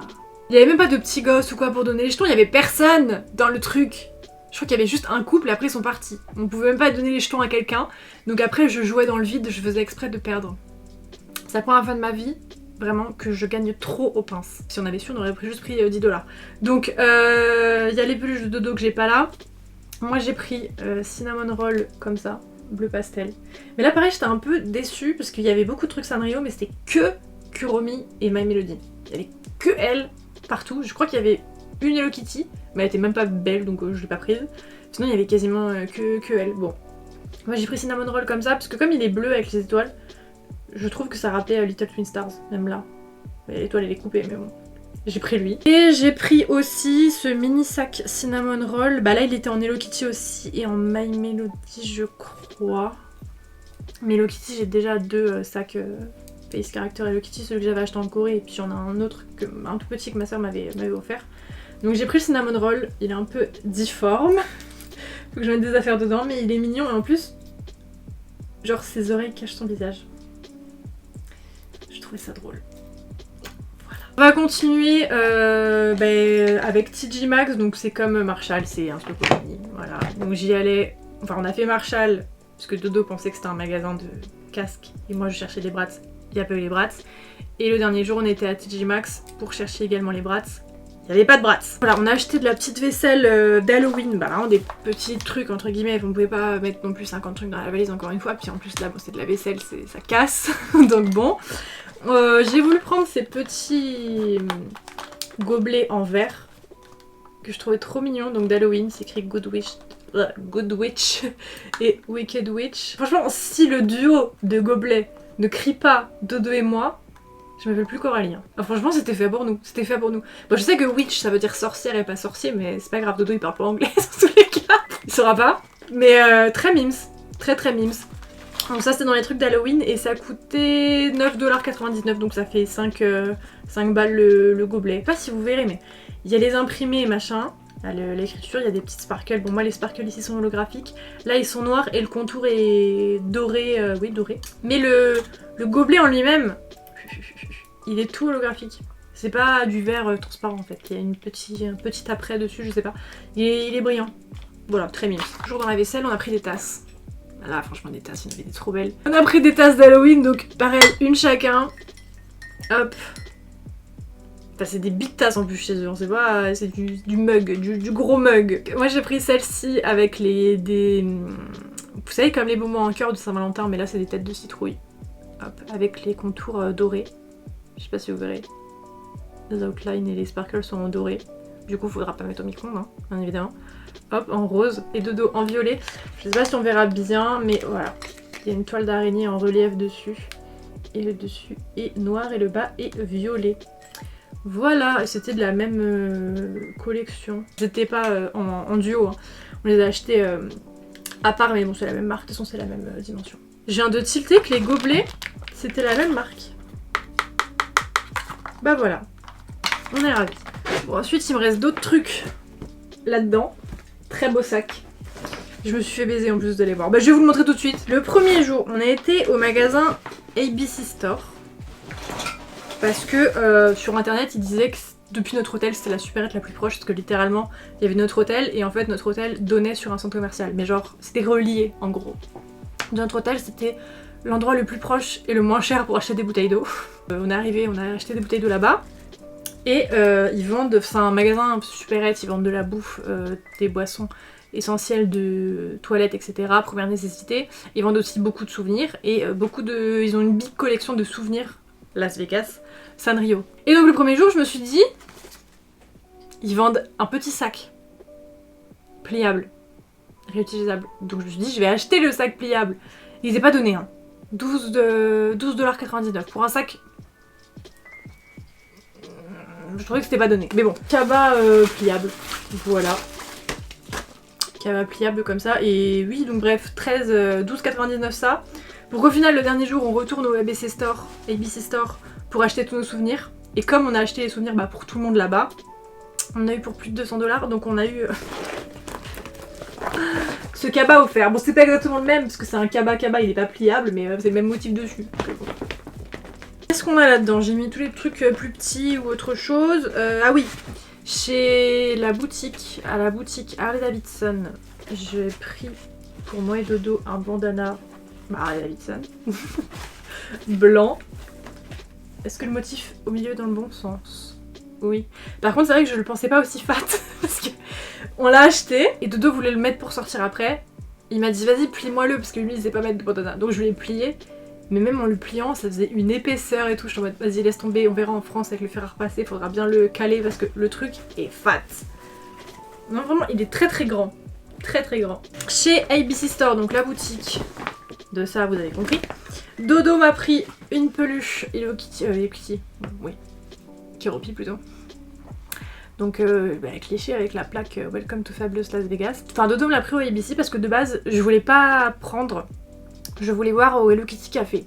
Il y avait même pas de petits gosses ou quoi pour donner les jetons, il y avait personne dans le truc. Je crois qu'il y avait juste un couple et après ils sont partis. On pouvait même pas donner les jetons à quelqu'un. Donc après je jouais dans le vide, je faisais exprès de perdre. C'est la première fois de ma vie, vraiment, que je gagne trop aux pinces. Si on avait su on aurait juste pris 10$. Donc il y a les peluches de Dodo que j'ai pas là. Moi j'ai pris cinnamon roll comme ça, bleu pastel. Mais là pareil j'étais un peu déçue parce qu'il y avait beaucoup de trucs Sanrio mais c'était que Kuromi et My Melody. Il y avait que elle partout. Je crois qu'il y avait une Hello Kitty mais elle était même pas belle donc je l'ai pas prise. Sinon il y avait quasiment que elle. Bon, moi j'ai pris Cinnamon Roll comme ça parce que comme il est bleu avec les étoiles, je trouve que ça rappelait Little Twin Stars, même là. L'étoile elle est coupée mais bon. J'ai pris lui. Et j'ai pris aussi ce mini sac Cinnamon Roll. Bah là il était en Hello Kitty aussi et en My Melody je crois. Mais Hello Kitty j'ai déjà 2 sacs Face Character Hello Kitty, celui que j'avais acheté en Corée et puis j'en ai un autre, un tout petit que ma soeur m'avait offert. Donc j'ai pris le Cinnamon Roll, il est un peu difforme. Faut que je mette des affaires dedans mais il est mignon et en plus, genre ses oreilles cachent son visage. Je trouvais ça drôle. On va continuer avec TJ Maxx, donc c'est comme Marshall, c'est un truc fini, voilà. Donc j'y allais, enfin on a fait Marshall, parce que Dodo pensait que c'était un magasin de casques, et moi je cherchais des Bratz, il n'y a pas eu les Bratz. Et le dernier jour on était à TJ Maxx pour chercher également les Bratz, il n'y avait pas de Bratz. Voilà, on a acheté de la petite vaisselle d'Halloween, bah vraiment des petits trucs entre guillemets, on pouvait pas mettre non plus 50 trucs dans la valise encore une fois, puis en plus là bon, c'est de la vaisselle, ça casse, donc bon. J'ai voulu prendre ces petits gobelets en verre que je trouvais trop mignons, donc d'Halloween, c'est écrit Good Witch et Wicked Witch. Franchement, si le duo de gobelets ne crie pas Dodo et moi, je m'appelle plus Coralie. Hein. Enfin, franchement, c'était fait pour nous. C'était fait pour nous. Bon, je sais que witch ça veut dire sorcière et pas sorcier, mais c'est pas grave, Dodo il parle pas anglais dans tous les cas. Il saura pas. Mais très mimes. Très mimes. Donc ça c'était dans les trucs d'Halloween et ça coûtait 9,99$, donc ça fait 5 balles le gobelet. Pas si vous verrez, mais il y a les imprimés et machin, l'écriture, il y a des petites sparkles. Bon moi les sparkles ici sont holographiques, là ils sont noirs et le contour est doré, oui doré. Mais le gobelet en lui-même, il est tout holographique. C'est pas du verre transparent en fait, il y a un petit après dessus, je sais pas. Il est brillant. Voilà, très mignon. Toujours dans la vaisselle, on a pris des tasses. Là franchement des tasses, il y en avait des trop belles. On a pris des tasses d'Halloween, donc pareil, une chacun. Hop. Enfin, c'est des big tasses en plus chez eux, on sait pas, c'est du mug, du gros mug. Moi j'ai pris celle-ci avec vous savez comme les bonbons en cœur de Saint-Valentin, mais là c'est des têtes de citrouille. Hop, avec les contours dorés. Je sais pas si vous verrez. Les outlines et les sparkles sont en doré. Du coup faudra pas mettre au micro-ondes, hein, bien évidemment. Hop, en rose et Dodo en violet. Je sais pas si on verra bien, mais voilà. Il y a une toile d'araignée en relief dessus. Et le dessus est noir et le bas est violet. Voilà, et c'était de la même collection. C'était pas en duo, hein. On les a achetés à part, mais bon c'est la même marque, de toute façon c'est la même dimension. Je viens de tilter que les gobelets, c'était la même marque. Bah voilà, on est ravis. Bon ensuite il me reste d'autres trucs là-dedans. Très beau sac. Je me suis fait baiser en plus, d'aller voir. Bah je vais vous le montrer tout de suite. Le premier jour, on a été au magasin ABC Store. Parce que sur internet, ils disaient que depuis notre hôtel, c'était la supérette la plus proche. Parce que littéralement, il y avait notre hôtel et en fait notre hôtel donnait sur un centre commercial. Mais genre, c'était relié en gros. Notre hôtel, c'était l'endroit le plus proche et le moins cher pour acheter des bouteilles d'eau. On est arrivé, on a acheté des bouteilles d'eau là-bas. Et ils vendent, c'est un magasin supérette, ils vendent de la bouffe, des boissons essentielles de toilettes, etc. Première nécessité. Ils vendent aussi beaucoup de souvenirs et ils ont une big collection de souvenirs Las Vegas, Sanrio. Et donc le premier jour, je me suis dit, ils vendent un petit sac pliable, réutilisable. Donc je me suis dit, je vais acheter le sac pliable. Ils n'étaient pas donnés, hein. 12,99$ pour un sac. Je trouvais que c'était pas donné. Mais bon, cabas pliable. Voilà. Cabas pliable comme ça. Et oui, donc bref, 12,99$ ça. Donc au final, le dernier jour, on retourne au ABC Store pour acheter tous nos souvenirs. Et comme on a acheté les souvenirs pour tout le monde là-bas, on a eu pour plus de 200$. Donc on a eu ce cabas offert. Bon, c'est pas exactement le même parce que c'est un cabas, il est pas pliable, mais c'est le même motif dessus. Qu'est-ce qu'on a là-dedans? J'ai mis tous les trucs plus petits ou autre chose. Ah oui, chez la boutique, Harley Davidson, j'ai pris pour moi et Dodo un bandana Harley Davidson blanc. Est-ce que le motif au milieu est dans le bon sens? Oui. Par contre, c'est vrai que je le pensais pas aussi fat parce que on l'a acheté et Dodo voulait le mettre pour sortir après. Il m'a dit vas-y plie-moi-le parce que lui il sait pas mettre de bandana. Donc je lui ai plié. Mais même en le pliant, ça faisait une épaisseur et tout. Je suis en mode, vas-y, laisse tomber, on verra en France avec le fer à repasser. Il faudra bien le caler parce que le truc est fat. Non, vraiment, il est très très grand. très très grand. Chez ABC Store, donc la boutique de ça, vous avez compris. Dodo m'a pris une peluche Hello Kitty, oui, Keroppi plutôt. Donc cliché avec la plaque Welcome to Fabulous Las Vegas. Enfin Dodo me l'a pris au ABC parce que de base je voulais pas prendre, je voulais voir au Hello Kitty Café,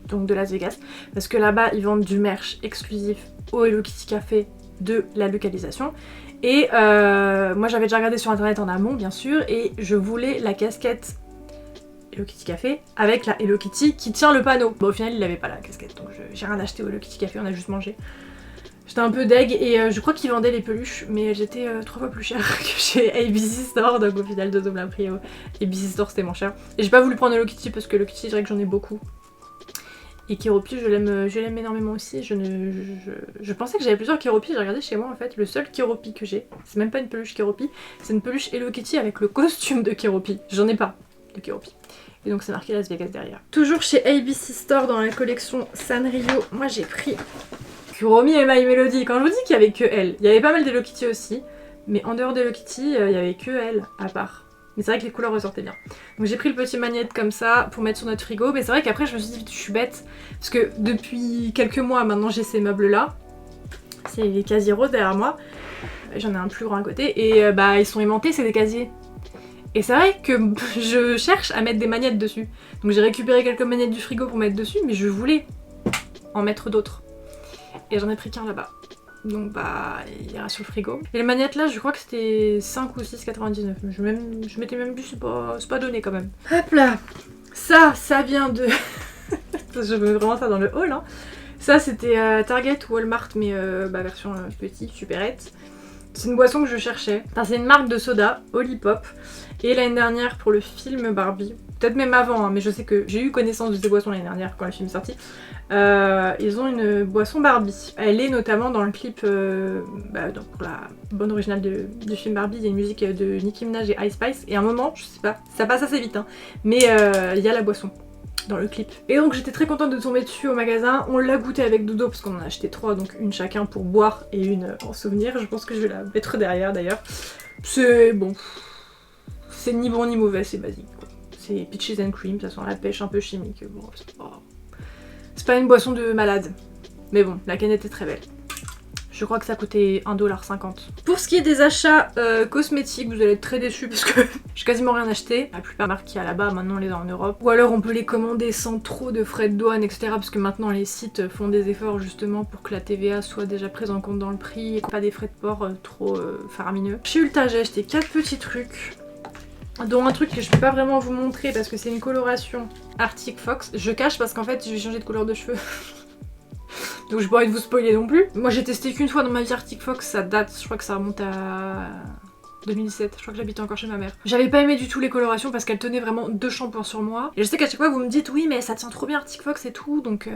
donc de Las Vegas, parce que là-bas ils vendent du merch exclusif au Hello Kitty Café de la localisation. Et moi j'avais déjà regardé sur internet en amont bien sûr, et je voulais la casquette Hello Kitty Café avec la Hello Kitty qui tient le panneau. Bon au final il l'avait pas la casquette, donc j'ai rien acheté au Hello Kitty Café, on a juste mangé. J'étais un peu deg et je crois qu'ils vendaient les peluches mais elles étaient 3 fois plus chères que chez ABC Store, donc au final Dodo me l'a pris au ABC Store, c'était moins cher. Et j'ai pas voulu prendre Hello Kitty parce que Hello Kitty je dirais que j'en ai beaucoup. Et Keroppi je l'aime énormément aussi, je pensais que j'avais plusieurs Keroppi, j'ai regardé chez moi en fait, le seul Keroppi que j'ai, c'est même pas une peluche Keroppi, c'est une peluche Hello Kitty avec le costume de Keroppi, j'en ai pas de Keroppi. Et donc c'est marqué Las Vegas derrière. Toujours chez ABC Store dans la collection Sanrio, moi j'ai pris Kuromi et My Melody. Quand je vous dis qu'il y avait que elle, il y avait pas mal d'Hello Kitty aussi, mais en dehors d'Hello Kitty, il y avait que elle à part. Mais c'est vrai que les couleurs ressortaient bien. Donc j'ai pris le petit magnète comme ça pour mettre sur notre frigo, mais c'est vrai qu'après je me suis dit je suis bête, parce que depuis quelques mois maintenant j'ai ces meubles là, c'est les casiers roses derrière moi, j'en ai un plus grand à côté, et ils sont aimantés, c'est des casiers. Et c'est vrai que je cherche à mettre des magnettes dessus. Donc j'ai récupéré quelques magnettes du frigo pour mettre dessus, mais je voulais en mettre d'autres. Et j'en ai pris qu'un là-bas. Donc il ira sur le frigo. Et les magnettes là, je crois que c'était 5 ou 6,99. Je m'étais même dit, c'est pas donné quand même. Hop là. Ça vient de... je mets vraiment ça dans le haul. Hein. Ça c'était Target ou Walmart, mais version petit, supérette. C'est une boisson que je cherchais. Enfin, c'est une marque de soda, Olipop. Et l'année dernière, pour le film Barbie, peut-être même avant, hein, mais je sais que j'ai eu connaissance de ces boissons l'année dernière quand le film est sorti. Ils ont une boisson Barbie. Elle est notamment dans le clip, donc pour la bande originale du film Barbie, il y a une musique de Nicki Minaj et Ice Spice. Et à un moment, je sais pas, ça passe assez vite, hein, mais il y a la boisson dans le clip. Et donc j'étais très contente de tomber dessus au magasin. On l'a goûté avec Dodo parce qu'on en a acheté 3, donc une chacun pour boire et une en souvenir. Je pense que je vais la mettre derrière d'ailleurs. C'est bon. C'est ni bon ni mauvais, c'est basique quoi. C'est peaches and cream, ça sent la pêche un peu chimique. Bon, c'est pas une boisson de malade. Mais bon, la canette est très belle. Je crois que ça coûtait 1,50$. Pour ce qui est des achats cosmétiques, vous allez être très déçus parce que j'ai quasiment rien acheté. La plupart des marques qu'il y a là-bas, maintenant on les a en Europe. Ou alors on peut les commander sans trop de frais de douane, etc. Parce que maintenant les sites font des efforts justement pour que la TVA soit déjà prise en compte dans le prix et pas des frais de port trop faramineux. Chez Ulta, j'ai acheté 4 petits trucs. Dont un truc que je peux pas vraiment vous montrer parce que c'est une coloration Arctic Fox. Je cache parce qu'en fait j'ai changé de couleur de cheveux. Donc j'ai pas envie de vous spoiler non plus. Moi j'ai testé qu'une fois dans ma vie Arctic Fox, ça date, je crois que ça remonte à 2017, je crois que j'habitais encore chez ma mère. J'avais pas aimé du tout les colorations parce qu'elles tenaient vraiment 2 shampoings sur moi. Et je sais qu'à chaque fois vous me dites oui mais ça tient trop bien Arctic Fox et tout, donc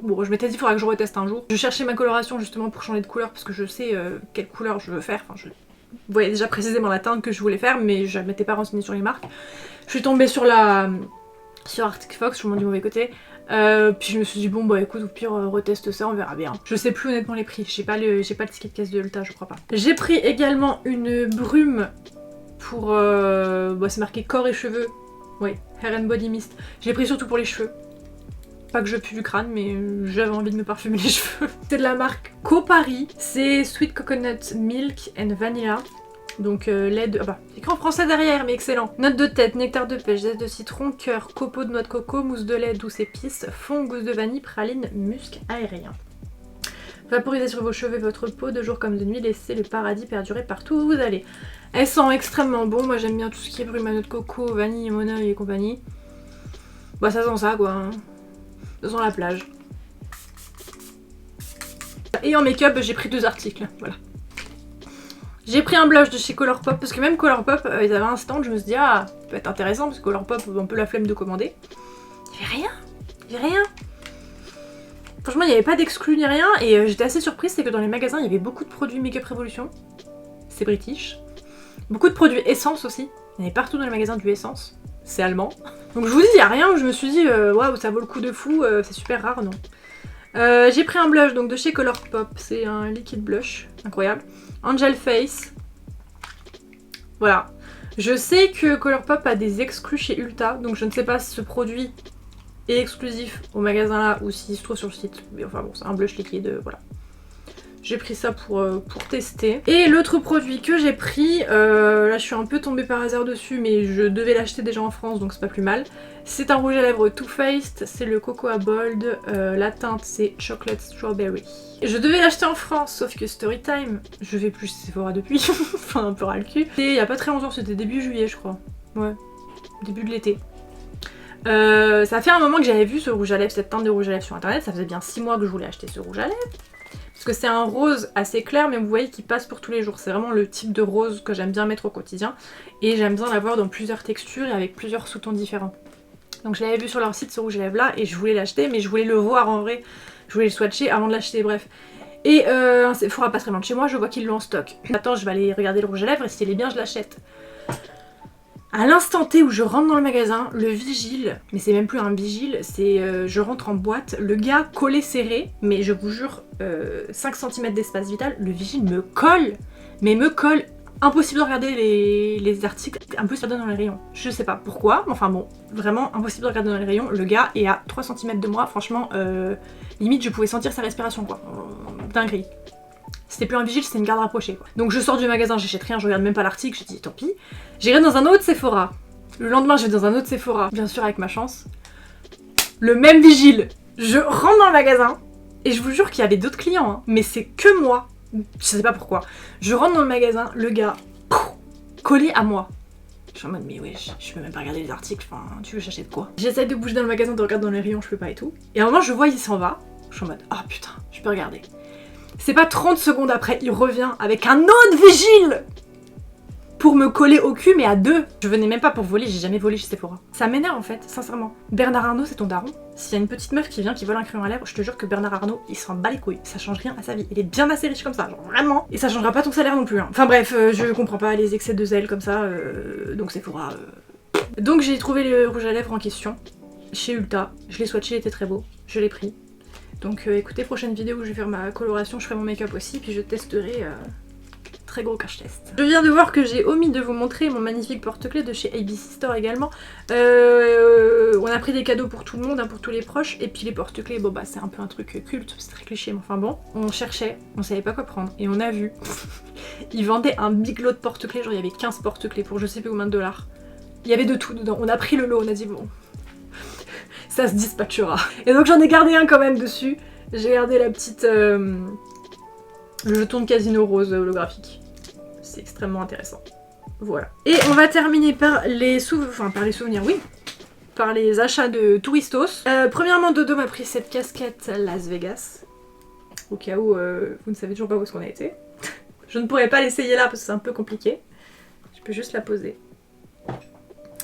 bon je m'étais dit il faudra que je reteste un jour. Je cherchais ma coloration justement pour changer de couleur parce que je sais quelle couleur je veux faire, enfin vous voyez déjà précisément la teinte que je voulais faire mais je m'étais pas renseignée sur les marques. Je suis tombée sur Arctic Fox, je m'en du mauvais côté. Puis je me suis dit bon bah écoute au pire reteste ça, on verra bien. Je sais plus honnêtement les prix, j'ai pas le ticket de caisse de Ulta, je crois pas. J'ai pris également une brume pour c'est marqué corps et cheveux. Oui, Hair and Body Mist. Je l'ai pris surtout pour les cheveux. Pas que je pue du crâne mais j'avais envie de me parfumer les cheveux. C'est de la marque Copari, c'est Sweet Coconut Milk and Vanilla. Donc lait de... écrit en français derrière, mais excellent. Notes de tête, nectar de pêche, zeste de citron, cœur, copeaux de noix de coco, mousse de lait, douce épice, fond, gousse de vanille, praline, musc aérien. Vaporisez sur vos cheveux et votre peau de jour comme de nuit, laissez le paradis perdurer partout où vous allez. Elle sent extrêmement bon, moi j'aime bien tout ce qui est brume à noix de coco, vanille, monoeil et compagnie. Bah ça sent ça quoi, hein. Ça sent la plage. Et en make-up, j'ai pris 2 articles, voilà. J'ai pris un blush de chez Colourpop parce que même Colourpop, ils avaient un stand, je me suis dit ah, ça peut être intéressant parce que Colourpop, un peu la flemme de commander. Il y avait rien. Franchement, il n'y avait pas d'exclus ni rien et j'étais assez surprise, c'est que dans les magasins, il y avait beaucoup de produits Make Up Revolution. C'est british. Beaucoup de produits essence aussi. Il y en avait partout dans les magasins du essence. C'est allemand. Donc je vous dis, il n'y a rien où je me suis dit waouh, ça vaut le coup de fou, c'est super rare, non. J'ai pris un blush donc de chez Colourpop, c'est un liquide blush, incroyable. Angel Face. Voilà. Je sais que Colourpop a des exclus chez Ulta, donc je ne sais pas si ce produit est exclusif au magasin là ou s'il se trouve sur le site. Mais enfin bon, c'est un blush liquide, voilà. J'ai pris ça pour tester. Et l'autre produit que j'ai pris, là je suis un peu tombée par hasard dessus, mais je devais l'acheter déjà en France, donc c'est pas plus mal. C'est un rouge à lèvres Too Faced, c'est le Cocoa Bold, la teinte c'est Chocolate Strawberry. Je devais l'acheter en France, sauf que Storytime, je vais plus chez Sephora depuis, enfin un peu ras le cul. Et il y a pas très longtemps, c'était début juillet je crois. Ouais, début de l'été. Ça fait un moment que j'avais vu ce rouge à lèvres, cette teinte de rouge à lèvres sur internet, ça faisait bien 6 mois que je voulais acheter ce rouge à lèvres. Parce que c'est un rose assez clair, mais vous voyez qu'il passe pour tous les jours. C'est vraiment le type de rose que j'aime bien mettre au quotidien. Et j'aime bien l'avoir dans plusieurs textures et avec plusieurs sous-tons différents. Donc je l'avais vu sur leur site ce rouge à lèvres là et je voulais l'acheter, mais je voulais le voir en vrai. Je voulais le swatcher avant de l'acheter, bref. Et un Sephora pas très loin de chez moi, je vois qu'ils l'ont en stock. Attends, je vais aller regarder le rouge à lèvres et s'il est bien, je l'achète. À l'instant T où je rentre dans le magasin, le vigile, mais c'est même plus un vigile, c'est je rentre en boîte, le gars collé serré, mais je vous jure, 5 cm d'espace vital, le vigile me colle, mais me colle, impossible de regarder les articles, impossible de regarder dans les rayons. Je sais pas pourquoi, enfin bon, vraiment impossible de regarder dans les rayons, le gars est à 3 cm de moi, franchement, limite je pouvais sentir sa respiration quoi, dinguerie. C'était plus un vigile, c'était une garde rapprochée quoi. Donc je sors du magasin, j'achète rien, je regarde même pas l'article, je dis tant pis. J'irai dans un autre Sephora. Le lendemain, je vais dans un autre Sephora, bien sûr avec ma chance. Le même vigile. Je rentre dans le magasin et je vous jure qu'il y avait d'autres clients, hein, mais c'est que moi. Je sais pas pourquoi. Je rentre dans le magasin, le gars collé à moi. Je suis en mode mais ouais, je peux même pas regarder les articles, enfin tu veux j'achète quoi? J'essaie de bouger dans le magasin, de regarder dans les rayons, je peux pas et tout. Et à un moment je vois il s'en va, je suis en mode ah oh, putain, je peux regarder. C'est pas 30 secondes après, il revient avec un autre vigile pour me coller au cul, mais à deux. Je venais même pas pour voler, j'ai jamais volé chez Sephora. Ça m'énerve en fait, sincèrement. Bernard Arnault, c'est ton daron. S'il y a une petite meuf qui vient, qui vole un crayon à lèvres, je te jure que Bernard Arnault, il s'en bat les couilles. Ça change rien à sa vie. Il est bien assez riche comme ça, genre vraiment. Et ça changera pas ton salaire non plus. Hein. Enfin bref, je comprends pas les excès de zèle comme ça, donc Sephora. Donc j'ai trouvé le rouge à lèvres en question, chez Ulta. Je l'ai swatché, il était très beau. Je l'ai pris. Donc écoutez, prochaine vidéo où je vais faire ma coloration, je ferai mon make-up aussi, puis je testerai très gros crash test. Je viens de voir que j'ai omis de vous montrer mon magnifique porte-clés de chez ABC Store également. On a pris des cadeaux pour tout le monde, hein, pour tous les proches, et puis les porte-clés, bon bah c'est un peu un truc culte, c'est très cliché, mais enfin bon. On cherchait, on savait pas quoi prendre, et on a vu. Ils vendaient un big lot de porte-clés, genre il y avait 15 porte-clés pour je sais plus combien de dollars. Il y avait de tout dedans, on a pris le lot, on a dit bon... ça se dispatchera. Et donc j'en ai gardé un quand même dessus. J'ai gardé la petite... le jeton de casino rose holographique. C'est extrêmement intéressant. Voilà. Et on va terminer par les souvenirs... Enfin, par les souvenirs, oui. Par les achats de Touristos. Premièrement, Dodo m'a pris cette casquette Las Vegas. Au cas où vous ne savez toujours pas où est-ce qu'on a été. Je ne pourrais pas l'essayer là parce que c'est un peu compliqué. Je peux juste la poser.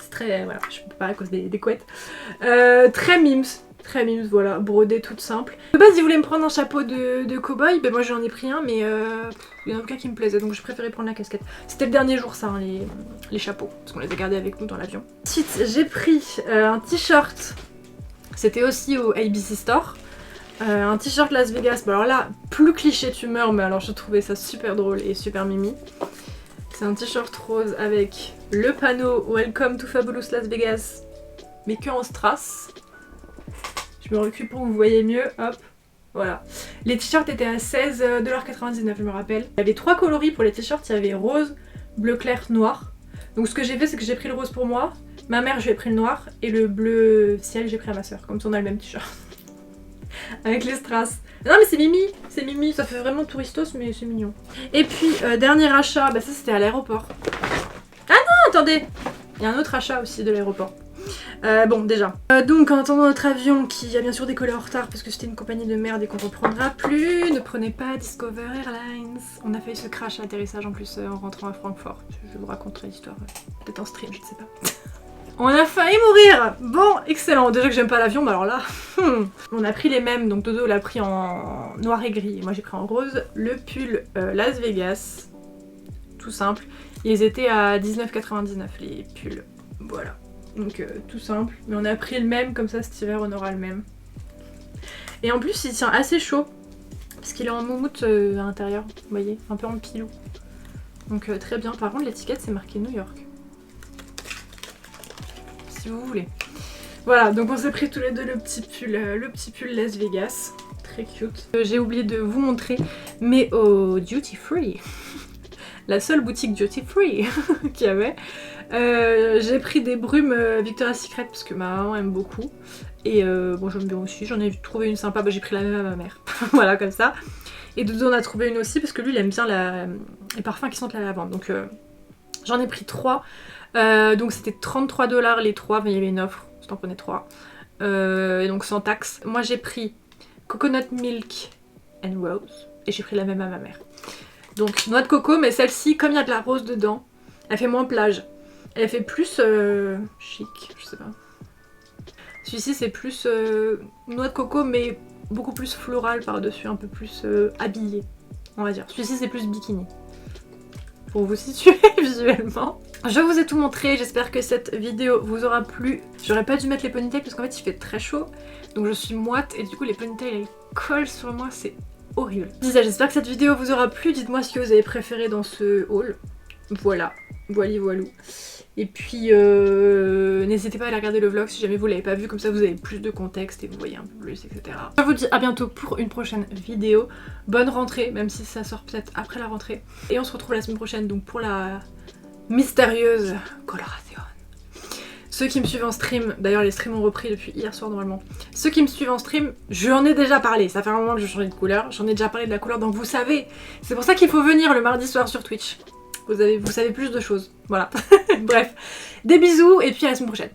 Très, voilà, je peux pas à cause des couettes. Très mimes, voilà, brodée toute simple. De base, ils voulaient me prendre un chapeau de cow-boy, ben moi j'en ai pris un, mais il y en a aucun qui me plaisait, donc je préférais prendre la casquette. C'était le dernier jour ça, hein, les chapeaux, parce qu'on les a gardés avec nous dans l'avion. Ensuite, j'ai pris un t-shirt, c'était aussi au ABC Store. Un t-shirt Las Vegas, bon alors là, plus cliché tu meurs, mais alors je trouvais ça super drôle et super mimi. C'est un t-shirt rose avec le panneau Welcome to Fabulous Las Vegas, mais que en strass. Je me recule pour que vous voyez mieux, hop, voilà. Les t-shirts étaient à 16,99 $, je me rappelle. Il y avait 3 coloris pour les t-shirts, il y avait rose, bleu clair, noir. Donc ce que j'ai fait, c'est que j'ai pris le rose pour moi, ma mère je lui ai pris le noir, et le bleu ciel j'ai pris à ma soeur, comme si on a le même t-shirt. Avec les strass. Non mais c'est mimi, ça fait vraiment touristos mais c'est mignon. Et puis dernier achat, bah ça c'était à l'aéroport. Ah non attendez, il y a un autre achat aussi de l'aéroport. Bon déjà. Donc en attendant notre avion qui a bien sûr décollé en retard parce que c'était une compagnie de merde et qu'on reprendra plus, ne prenez pas Discover Airlines. On a failli se crash à l'atterrissage en plus en rentrant à Francfort. Je vous raconterai l'histoire peut-être en stream, je ne sais pas. On a failli mourir. Bon, excellent. Déjà que j'aime pas l'avion, mais alors là... On a pris les mêmes, donc Dodo l'a pris en noir et gris, et moi j'ai pris en rose. Le pull Las Vegas, tout simple. Ils étaient à 19,99 les pulls. Voilà. Donc tout simple. Mais on a pris le même, comme ça cet hiver on aura le même. Et en plus il tient assez chaud. Parce qu'il est en moumoute à l'intérieur, vous voyez, un peu en pilou. Donc très bien. Par contre l'étiquette c'est marqué New York. si vous voulez. Voilà, donc on s'est pris tous les deux le petit pull Las Vegas. Très cute. J'ai oublié de vous montrer, mais au Duty Free, la seule boutique Duty Free qu'il y avait, j'ai pris des brumes Victoria's Secret parce que ma maman aime beaucoup. Et bon, j'aime bien aussi, j'en ai trouvé une sympa, bah, j'ai pris la même à ma mère. Voilà, comme ça. Et Doudou en a trouvé une aussi parce que lui il aime bien les parfums qui sentent la lavande. Donc j'en ai pris 3. Donc c'était 33 $ les 3, mais il y avait une offre, je t'en prenais 3. Et donc sans taxe. Moi j'ai pris Coconut Milk and Rose. Et j'ai pris la même à ma mère. Donc noix de coco, mais celle-ci, comme il y a de la rose dedans, elle fait moins plage. Elle fait plus chic, je sais pas. Celui-ci c'est plus noix de coco, mais beaucoup plus floral par-dessus, un peu plus habillé, on va dire. Celui-ci c'est plus bikini. Pour vous situer visuellement. Je vous ai tout montré, j'espère que cette vidéo vous aura plu. J'aurais pas dû mettre les ponytails parce qu'en fait il fait très chaud. Donc je suis moite et du coup les ponytails elles collent sur moi, c'est horrible. J'espère que cette vidéo vous aura plu, dites-moi ce que vous avez préféré dans ce haul. Voilà, voilou. Et puis n'hésitez pas à aller regarder le vlog si jamais vous l'avez pas vu, comme ça vous avez plus de contexte et vous voyez un peu plus, etc. Je vous dis à bientôt pour une prochaine vidéo. Bonne rentrée, même si ça sort peut-être après la rentrée. Et on se retrouve la semaine prochaine donc pour la mystérieuse coloration. Ceux qui me suivent en stream, d'ailleurs les streams ont repris depuis hier soir normalement. Ceux qui me suivent en stream, j'en ai déjà parlé, ça fait un moment que je change de couleur, j'en ai déjà parlé de la couleur donc vous savez. C'est pour ça qu'il faut venir le mardi soir sur Twitch. Vous savez plus de choses, voilà. Bref, des bisous et puis à la semaine prochaine.